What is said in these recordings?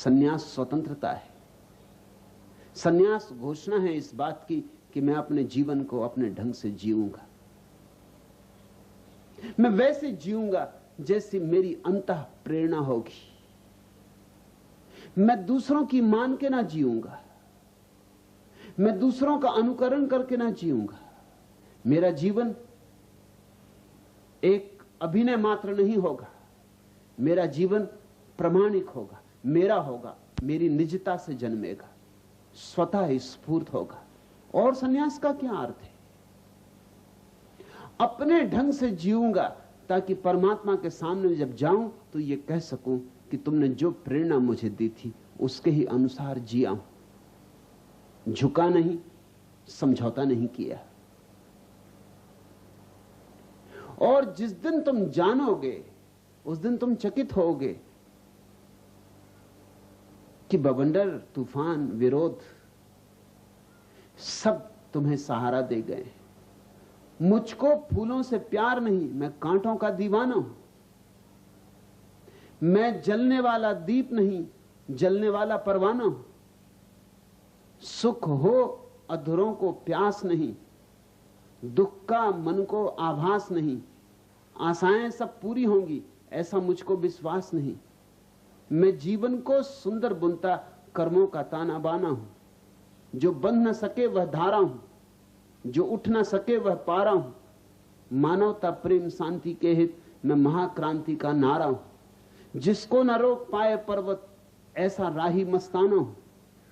सन्यास स्वतंत्रता है। सन्यास घोषणा है इस बात की कि मैं अपने जीवन को अपने ढंग से जीऊंगा। मैं वैसे जीऊंगा जैसी मेरी अंतः प्रेरणा होगी। मैं दूसरों की मान के ना जीऊंगा, मैं दूसरों का अनुकरण करके ना जीऊंगा। मेरा जीवन एक अभिनय मात्र नहीं होगा, मेरा जीवन प्रामाणिक होगा, मेरा होगा, मेरी निजता से जन्मेगा, स्वतः स्फूर्त होगा। और सन्यास का क्या अर्थ है? अपने ढंग से जीऊंगा ताकि परमात्मा के सामने जब जाऊं तो ये कह सकूं कि तुमने जो प्रेरणा मुझे दी थी उसके ही अनुसार जिया हूं, झुका नहीं, समझौता नहीं किया। और जिस दिन तुम जानोगे उस दिन तुम चकित होगे कि बवंडर, तूफान, विरोध सब तुम्हें सहारा दे गए। मुझको फूलों से प्यार नहीं, मैं कांटों का दीवाना हूं। मैं जलने वाला दीप नहीं, जलने वाला परवाना हूं। सुख हो अधरों को प्यास नहीं, दुख का मन को आभास नहीं। आशाएं सब पूरी होंगी ऐसा मुझको विश्वास नहीं। मैं जीवन को सुंदर बुनता कर्मों का ताना बाना हूं। जो बंध न सके वह धारा हूं, जो उठ न सके वह पारा हूं। मानवता प्रेम शांति के हित मैं महाक्रांति का नारा हूं। जिसको न रोक पाए पर्वत ऐसा राही मस्ताना हूं।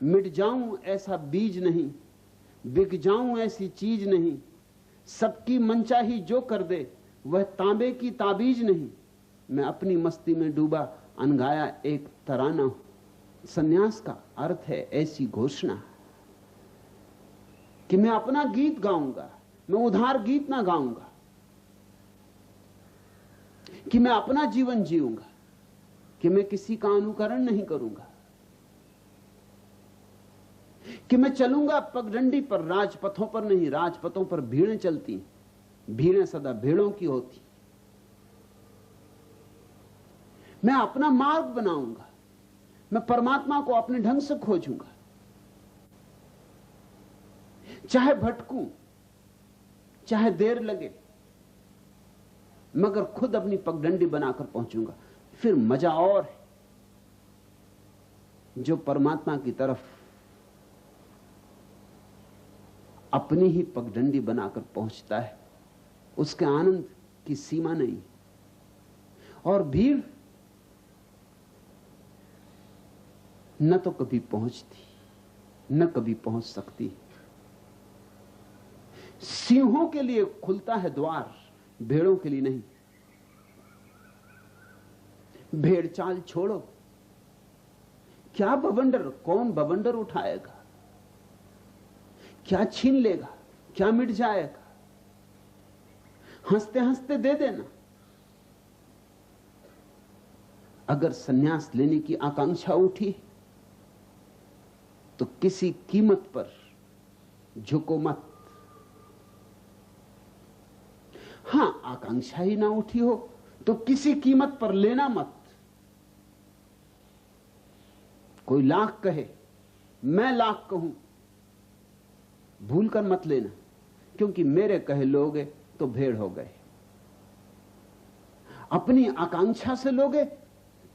मिट जाऊं ऐसा बीज नहीं, बिक जाऊं ऐसी चीज नहीं। सबकी मनचाही जो कर दे वह तांबे की ताबीज नहीं। मैं अपनी मस्ती में डूबा अनगाया एक तराना हूं। सन्यास का अर्थ है ऐसी घोषणा कि मैं अपना गीत गाऊंगा, मैं उधार गीत ना गाऊंगा, कि मैं अपना जीवन जीऊंगा, कि मैं किसी का अनुकरण नहीं करूंगा, कि मैं चलूंगा पगडंडी पर, राजपथों पर नहीं। राजपथों पर भीड़ें चलती, भीड़ें सदा भेड़ों की होती। मैं अपना मार्ग बनाऊंगा, मैं परमात्मा को अपने ढंग से खोजूंगा, चाहे भटकूं, चाहे देर लगे, मगर खुद अपनी पगडंडी बनाकर पहुंचूंगा। फिर मजा और है। जो परमात्मा की तरफ अपनी ही पगडंडी बनाकर पहुंचता है उसके आनंद की सीमा नहीं। और भीड़ न तो कभी पहुंचती, न कभी पहुंच सकती। सिंहों के लिए खुलता है द्वार, भेड़ों के लिए नहीं। भेड़ चाल छोड़ो, क्या बवंडर, कौन बवंडर उठाएगा, क्या छीन लेगा, क्या मिट जाएगा। हंसते हंसते दे देना। अगर सन्यास लेने की आकांक्षा उठी तो किसी कीमत पर झुको मत। हां, आकांक्षा ही ना उठी हो तो किसी कीमत पर लेना मत। कोई लाख कहे, मैं लाख कहूं, भूल कर मत लेना, क्योंकि मेरे कहे लोगे तो भेड़ हो गए। अपनी आकांक्षा से लोगे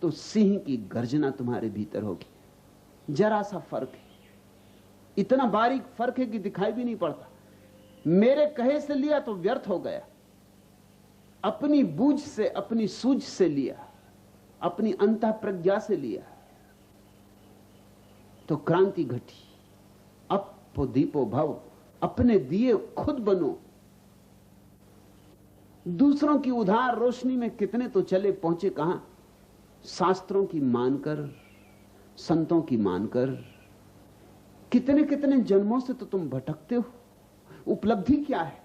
तो सिंह की गर्जना तुम्हारे भीतर होगी। जरा सा फर्क है, इतना बारीक फर्क है कि दिखाई भी नहीं पड़ता। मेरे कहे से लिया तो व्यर्थ हो गया, अपनी बूझ से, अपनी सूझ से लिया, अपनी अंतः प्रज्ञा से लिया तो क्रांति घटी। अपो दीपो भव, अपने दिए खुद बनो। दूसरों की उधार रोशनी में कितने तो चले, पहुंचे कहां? शास्त्रों की मानकर, संतों की मानकर कितने कितने जन्मों से तो तुम भटकते हो। उपलब्धि क्या है?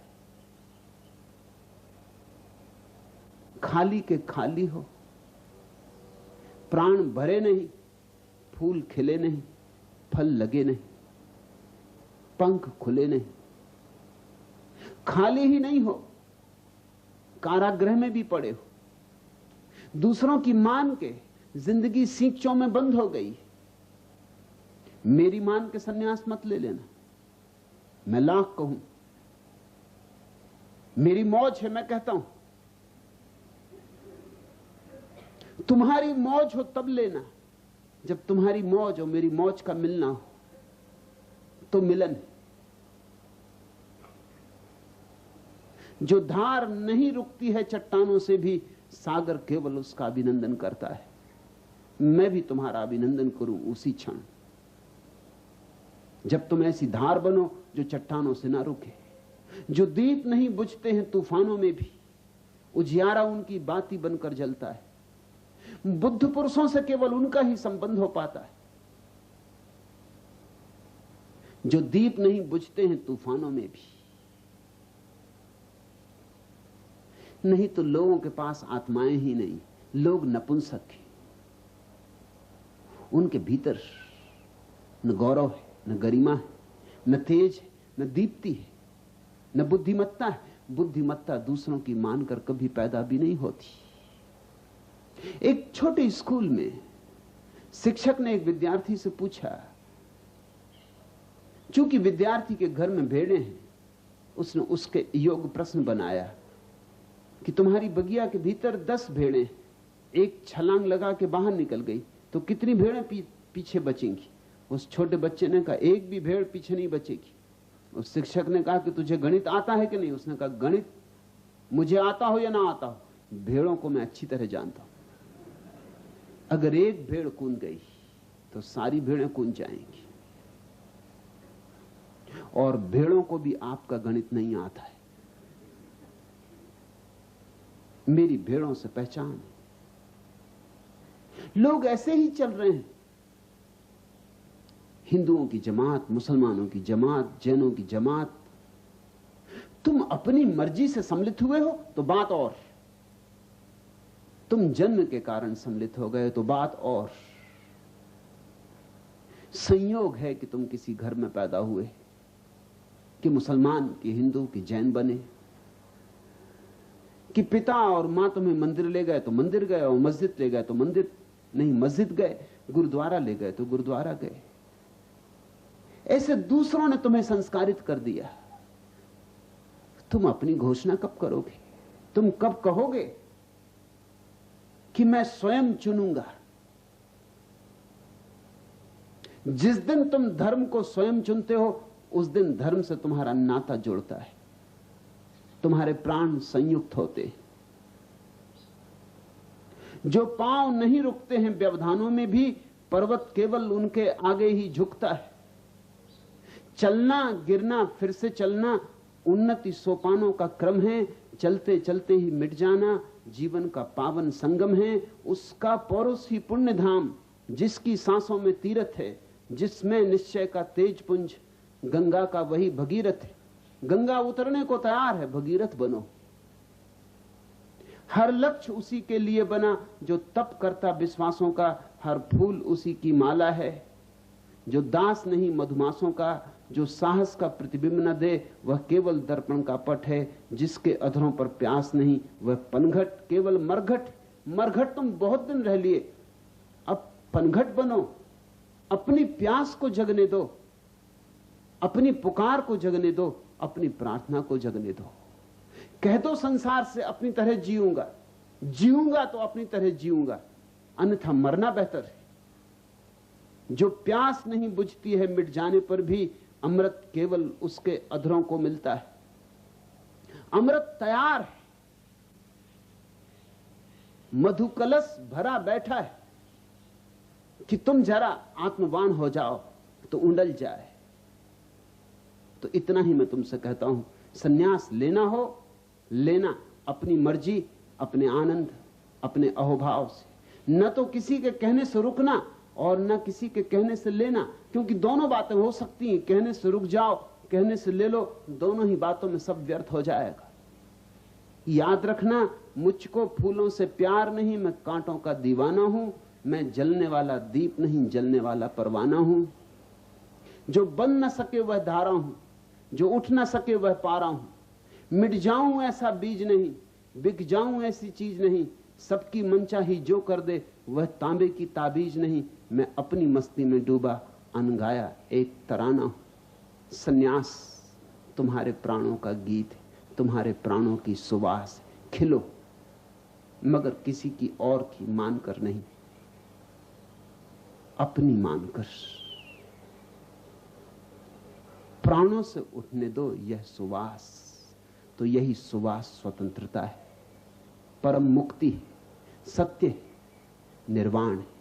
खाली के खाली हो, प्राण भरे नहीं, फूल खिले नहीं, फल लगे नहीं, पंख खुले नहीं। खाली ही नहीं हो, कारागृह में भी पड़े हो। दूसरों की मान के जिंदगी सींचों में बंद हो गई। मेरी मान के सन्यास मत ले लेना, मैं लाख कहूं। मेरी मौज है, मैं कहता हूं। तुम्हारी मौज हो तब लेना, जब तुम्हारी मौज और मेरी मौज का मिलना हो तो मिलन है। जो धार नहीं रुकती है चट्टानों से भी, सागर केवल उसका अभिनंदन करता है। मैं भी तुम्हारा अभिनंदन करूं उसी क्षण जब तुम ऐसी धार बनो जो चट्टानों से ना रुके। जो दीप नहीं बुझते हैं तूफानों में भी, उजियारा उनकी बाती बनकर जलता है। बुद्ध पुरुषों से केवल उनका ही संबंध हो पाता है जो दीप नहीं बुझते हैं तूफानों में भी। नहीं तो लोगों के पास आत्माएं ही नहीं, लोग नपुंसक हैं। उनके भीतर न गौरव है, न गरिमा है, न तेज है, न दीप्ति है, न बुद्धिमत्ता है। बुद्धिमत्ता दूसरों की मानकर कभी पैदा भी नहीं होती। एक छोटे स्कूल में शिक्षक ने एक विद्यार्थी से पूछा, चूंकि विद्यार्थी के घर में भेड़ें हैं, उसने उसके योग प्रश्न बनाया कि तुम्हारी बगिया के भीतर 10 भेड़ें, एक छलांग लगा के बाहर निकल गई तो कितनी भेड़ें पीछे बचेंगी? उस छोटे बच्चे ने कहा, एक भी भेड़ पीछे नहीं बचेगी। उस शिक्षक ने कहा कि तुझे गणित आता है कि नहीं? उसने कहा, गणित मुझे आता हो या ना आता हो, भेड़ों को मैं अच्छी तरह जानता हूं। अगर एक भेड़ कूद गई तो सारी भेड़ें कूद जाएंगी। और भेड़ों को भी आपका गणित नहीं आता है। मेरी भेड़ों से पहचान है। लोग ऐसे ही चल रहे हैं। हिंदुओं की जमात, मुसलमानों की जमात, जैनों की जमात। तुम अपनी मर्जी से सम्मिलित हुए हो तो बात और, तुम जन्म के कारण सम्मिलित हो गए तो बात और। संयोग है कि तुम किसी घर में पैदा हुए, कि मुसलमान, कि हिंदू, कि जैन बने, कि पिता और मां तुम्हें मंदिर ले गए तो मंदिर गए, और मस्जिद ले गए तो मंदिर नहीं मस्जिद गए, गुरुद्वारा ले गए तो गुरुद्वारा गए। ऐसे दूसरों ने तुम्हें संस्कारित कर दिया। तुम अपनी घोषणा कब करोगे? तुम कब कहोगे कि मैं स्वयं चुनूंगा? जिस दिन तुम धर्म को स्वयं चुनते हो, उस दिन धर्म से तुम्हारा नाता जुड़ता है, तुम्हारे प्राण संयुक्त होते हैं। जो पांव नहीं रुकते हैं व्यवधानों में भी, पर्वत केवल उनके आगे ही झुकता है। चलना, गिरना, फिर से चलना उन्नति सोपानों का क्रम है। चलते चलते ही मिट जाना जीवन का पावन संगम है। उसका पौरुष ही पुण्य धाम, जिसकी सांसों में तीरथ है, जिसमें निश्चय का तेज पुंज। गंगा का वही भगीरथ है। गंगा उतरने को तैयार है, भगीरथ बनो। हर लक्ष्य उसी के लिए बना जो तप करता विश्वासों का। हर फूल उसी की माला है जो दास नहीं मधुमासों का। जो साहस का प्रतिबिंब न दे वह केवल दर्पण का पट है। जिसके अधरों पर प्यास नहीं वह पनघट केवल मरघट। मरघट तुम बहुत दिन रह लिए, अब पनघट बनो। अपनी प्यास को जगने दो, अपनी पुकार को जगने दो, अपनी प्रार्थना को जगने दो। कह दो संसार से अपनी तरह जीऊंगा, जीऊंगा तो अपनी तरह जीऊंगा, अन्यथा मरना बेहतर है। जो प्यास नहीं बुझती है, मिट जाने पर भी अमृत केवल उसके अधरों को मिलता है। अमृत तैयार है, मधुकलश भरा बैठा है कि तुम जरा आत्मवान हो जाओ तो उंडल जाए। तो इतना ही मैं तुमसे कहता हूं, सन्यास लेना हो लेना, अपनी मर्जी, अपने आनंद, अपने अहोभाव से। न तो किसी के कहने से रुकना और न किसी के कहने से लेना, क्योंकि दोनों बातें हो सकती हैं। कहने से रुक जाओ, कहने से ले लो, दोनों ही बातों में सब व्यर्थ हो जाएगा। याद रखना, मुझको फूलों से प्यार नहीं, मैं कांटों का दीवाना हूं। मैं जलने वाला दीप नहीं, जलने वाला परवाना हूं। जो बन न सके वह धारा हूं, जो उठ न सके वह पारा हूं। मिट जाऊं ऐसा बीज नहीं, बिक जाऊं ऐसी चीज नहीं। सबकी मनचाही जो कर दे वह तांबे की ताबीज नहीं। मैं अपनी मस्ती में डूबा, अनगाया एक तराना हूं। सन्यास तुम्हारे प्राणों का गीत है, तुम्हारे प्राणों की सुवास है। खिलो, मगर किसी की और की मानकर नहीं, अपनी मानकर। प्राणों से उठने दो यह सुवास, तो यही सुवास स्वतंत्रता है, परम मुक्ति है, सत्य है, निर्वाण है।